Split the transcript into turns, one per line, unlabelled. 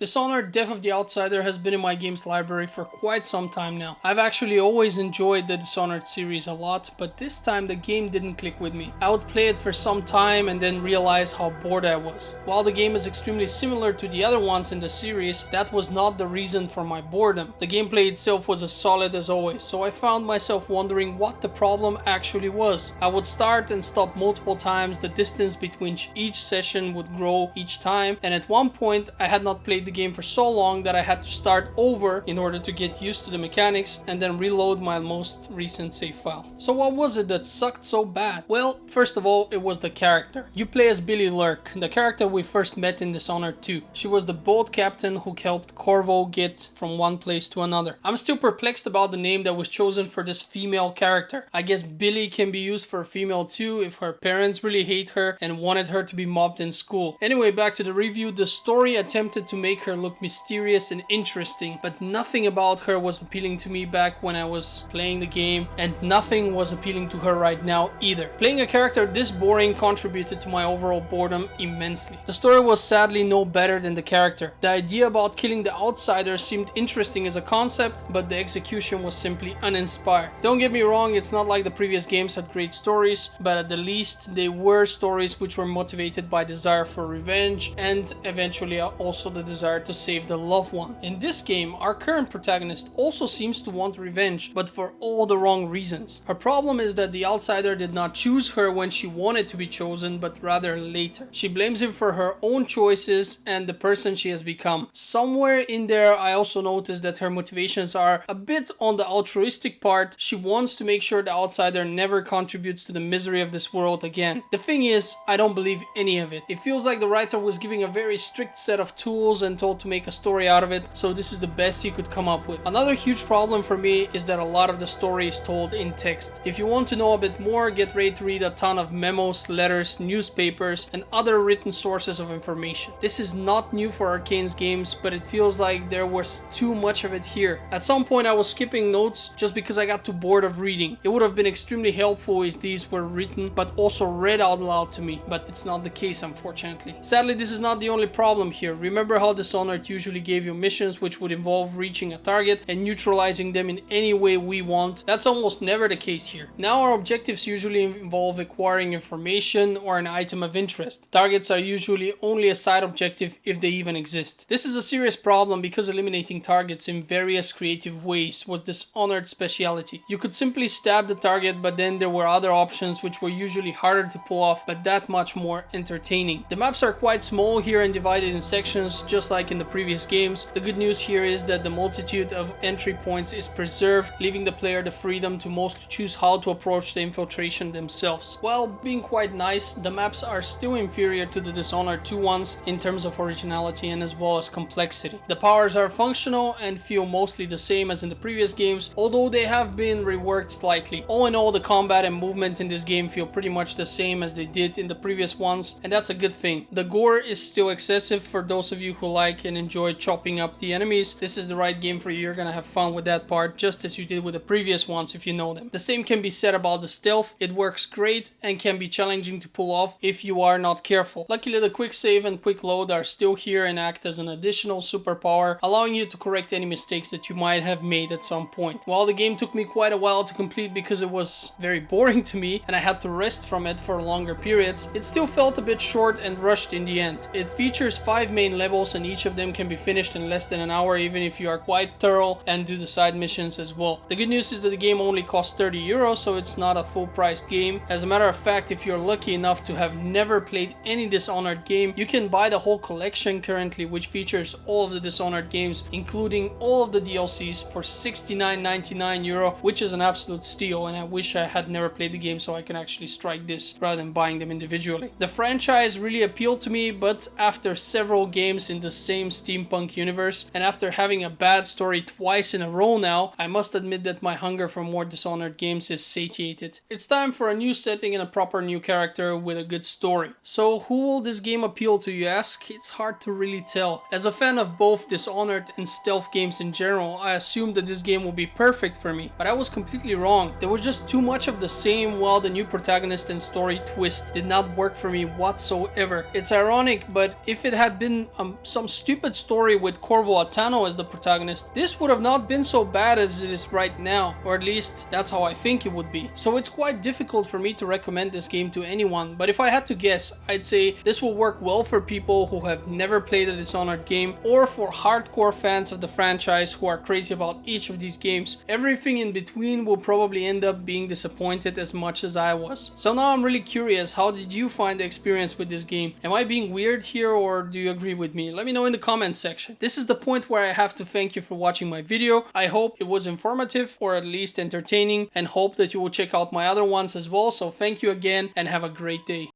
Dishonored Death of the Outsider has been in my games library for quite some time now. I've actually always enjoyed the Dishonored series a lot, but this time the game didn't click with me. I would play it for some time and then realize how bored I was. While the game is extremely similar to the other ones in the series, that was not the reason for my boredom. The gameplay itself was as solid as always, so I found myself wondering what the problem actually was. I would start and stop multiple times, the distance between each session would grow each time, and at one point I had not played the game for so long that I had to start over in order to get used to the mechanics and then reload my most recent save file. So what was it that sucked so bad? Well, first of all, it was the character. You play as Billy Lurk, the character we first met in Dishonored 2. She was the boat captain who helped Corvo get from one place to another. I'm still perplexed about the name that was chosen for this female character. I guess Billy can be used for a female too if her parents really hate her and wanted her to be mobbed in school. Anyway, back to the review. The story attempted to make her look mysterious and interesting, but nothing about her was appealing to me back when I was playing the game, and nothing was appealing to her right now either. Playing a character this boring contributed to my overall boredom immensely. The story was sadly no better than the character. The idea about killing the outsider seemed interesting as a concept, but the execution was simply uninspired. Don't get me wrong, it's not like the previous games had great stories, but at the least they were stories which were motivated by desire for revenge and eventually also the desire to save the loved one. In this game, our current protagonist also seems to want revenge, but for all the wrong reasons. Her problem is that the outsider did not choose her when she wanted to be chosen, but rather later. She blames him for her own choices and the person she has become. Somewhere in there, I also noticed that her motivations are a bit on the altruistic part. She wants to make sure the outsider never contributes to the misery of this world again. The thing is, I don't believe any of it. It feels like the writer was giving a very strict set of tools and told to make a story out of it, so this is the best he could come up with. Another huge problem for me is that a lot of the story is told in text. If you want to know a bit more, get ready to read a ton of memos, letters, newspapers, and other written sources of information. This is not new for Arcane's games, but it feels like there was too much of it here. At some point I was skipping notes just because I got too bored of reading. It would have been extremely helpful if these were written but also read out loud to me, but it's not the case unfortunately. Sadly, this is not the only problem here. Remember how Dishonored usually gave you missions which would involve reaching a target and neutralizing them in any way we want? That's almost never the case here. Now our objectives usually involve acquiring information or an item of interest. Targets are usually only a side objective if they even exist. This is a serious problem because eliminating targets in various creative ways was Dishonored's speciality. You could simply stab the target, but then there were other options which were usually harder to pull off but that much more entertaining. The maps are quite small here and divided in sections just like in the previous games. The good news here is that the multitude of entry points is preserved, leaving the player the freedom to mostly choose how to approach the infiltration themselves. While being quite nice, the maps are still inferior to the Dishonored 2 ones in terms of originality and as well as complexity. The powers are functional and feel mostly the same as in the previous games, although they have been reworked slightly. All in all, the combat and movement in this game feel pretty much the same as they did in the previous ones, and that's a good thing. The gore is still excessive for those of you who like and enjoy chopping up the enemies. This is the right game for you. You're gonna have fun with that part just as you did with the previous ones if you know them. The same can be said about the stealth. It works great and can be challenging to pull off if you are not careful. Luckily, the quick save and quick load are still here and act as an additional superpower, allowing you to correct any mistakes that you might have made at some point. While the game took me quite a while to complete because it was very boring to me and I had to rest from it for longer periods, it still felt a bit short and rushed in the end. It features 5 main levels and each of them can be finished in less than an hour even if you are quite thorough and do the side missions as well. The good news is that the game only costs 30 euros, so it's not a full priced game. As a matter of fact, if you're lucky enough to have never played any Dishonored game, you can buy the whole collection currently, which features all of the Dishonored games including all of the DLCs for 69.99 euro, which is an absolute steal, and I wish I had never played the game so I can actually strike this rather than buying them individually. The franchise really appealed to me, but after several games in the same steampunk universe and after having a bad story twice in a row now, I must admit that my hunger for more Dishonored games is satiated. It's time for a new setting and a proper new character with a good story. So who will this game appeal to, you ask? It's hard to really tell. As a fan of both Dishonored and stealth games in general, I assumed that this game would be perfect for me, but I was completely wrong. There was just too much of the same, while the new protagonist and story twist did not work for me whatsoever. It's ironic, but if it had been some some stupid story with Corvo Attano as the protagonist, this would have not been so bad as it is right now, or at least that's how I think it would be. So it's quite difficult for me to recommend this game to anyone, but if I had to guess, I'd say this will work well for people who have never played a Dishonored game, or for hardcore fans of the franchise who are crazy about each of these games. Everything in between will probably end up being disappointed as much as I was. So now I'm really curious, how did you find the experience with this game? Am I being weird here, or do you agree with me? Let me know in the comments section. This is the point where I have to thank you for watching my video. I hope it was informative or at least entertaining, and hope that you will check out my other ones as well. So thank you again and have a great day.